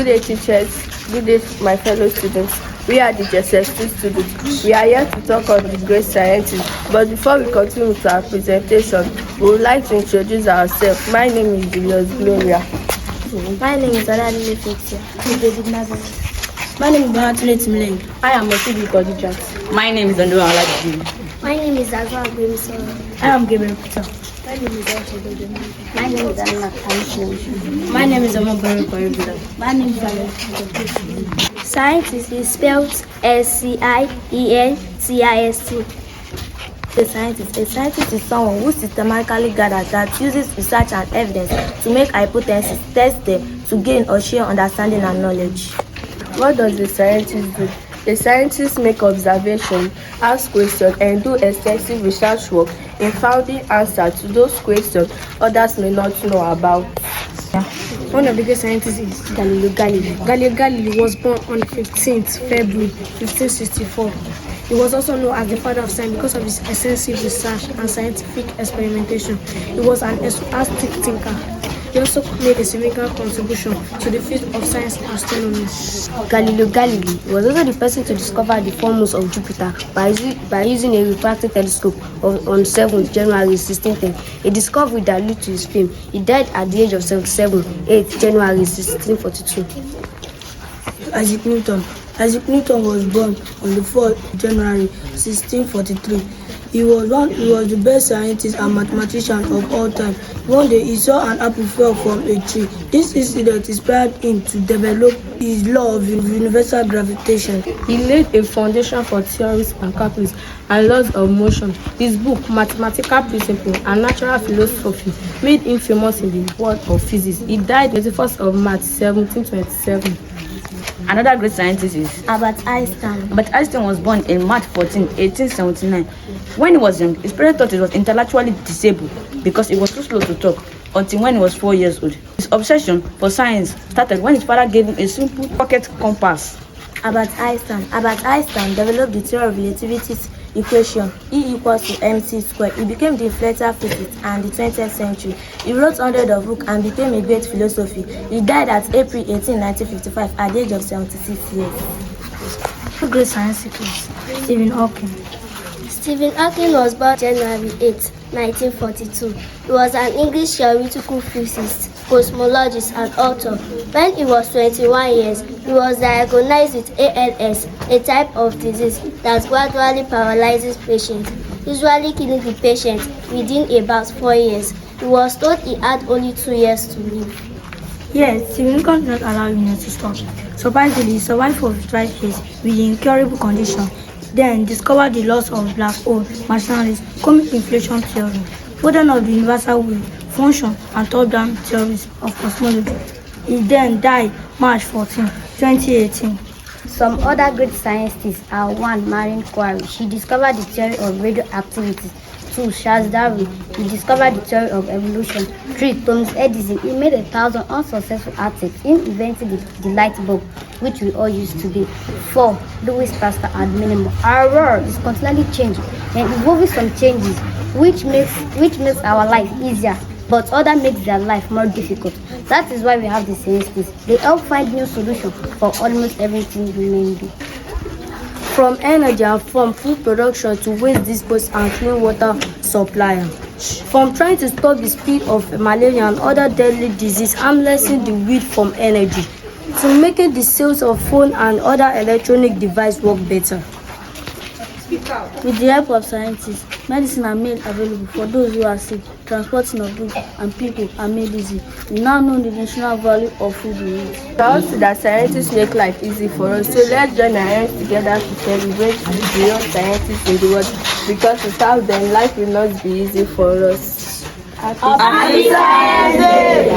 Good day, teachers. Good day, my fellow students. We are the JSS2 students. We are here to talk on the great scientists. But before we continue with our presentation, we would like to introduce ourselves. My name is Julius Gloria. My name is Adani Lefetia. David Nazareth. My name is Bonatule Timleng. I am Mosibi Kodijat. My name is Andrew Aladi. My name is Azwa Grimson. I am Gabriel Peter. My name is Asha Dodo. My name is Anna Kamishin. My name is Amabari Koribula. My name is Alex. Scientist is spelled SCIENTIST. A scientist is someone who systematically gathers that uses research and evidence to make hypotheses, test them to gain or share understanding and knowledge. What does a scientist do? A scientist make observations, ask questions, and do extensive research work in finding answers to those questions others may not know about. One of the great scientists is Galileo Galilei. Galileo Galilei was born on 15th February 1564. He was also known as the father of science because of his extensive research and scientific experimentation. He was an enthusiastic thinker. He also made a significant contribution to the field of science and astronomy. Galileo Galilei was also the person to discover the full moons of Jupiter by using a refracting telescope on 7th January 1610, a discovery that led to his fame. He died at the age of 77, 8th January 1642. Isaac Newton. Isaac Newton was born on the 4th January 1643. He was the best scientist and mathematician of all time. One day he saw an apple fall from a tree. This incident inspired him to develop his law of universal gravitation. He laid a foundation for theories and calculus and laws of motion. His book, Mathematical Principles and Natural Philosophy, made him famous in the world of physics. He died on the 21st of March 1727. Another great scientist is Albert Einstein. Albert Einstein was born in March 14, 1879. When he was young, his parents thought he was intellectually disabled because he was too slow to talk until when he was 4 years old. His obsession for science started when his father gave him a simple pocket compass. Albert Einstein developed the theory of relativity's equation E equals to mc squared. He became the influential physicist and the 20th century. He wrote hundreds of books and became a great philosopher. He died at April 18, 1955 at the age of 76 years. Two great scientists, Stephen Hawking. Stephen Hawking was born January 8, 1942. He was an English theoretical physicist, cosmologist, and author. When he was 21 years, he was diagnosed with ALS, a type of disease that gradually paralyzes patients, usually killing the patient within about 4 years. He was told he had only 2 years to live. Yes, Stephen Hawking did not allow him to stop. Surprisingly, he survived for 5 years with an incurable condition. Then discovered the laws of black hole, marshmallows, cosmic inflation theory, modern of the universal wave, function, and top-down theories of cosmology. He then died March 14, 2018. Some other great scientists are 1. Marie Curie. She discovered the theory of radioactivity. 2. Charles Darwin. He discovered the theory of evolution. 3. Thomas Edison. He made 1,000 unsuccessful attempts in inventing the light bulb, which we all use today. 4. Louis Pasteur at minimum. Our world is constantly changing and evolving some changes, which makes our life easier, but others makes their life more difficult. That is why we have the scientists. They help find new solutions for almost everything we may do. From energy and from food production to waste disposal and clean water supply. From trying to stop the spread of malaria and other deadly diseases, harnessing the weed from energy, to making the sales of phone and other electronic devices work better. With the help of scientists, medicine are made available for those who are sick. Transporting of goods and people are made easy. We now know the nutritional value of food we eat. We also that scientists make life easy for us. So let's join our hands together to celebrate the young scientists in the world, because without them, life will not be easy for us. Happy Science Day!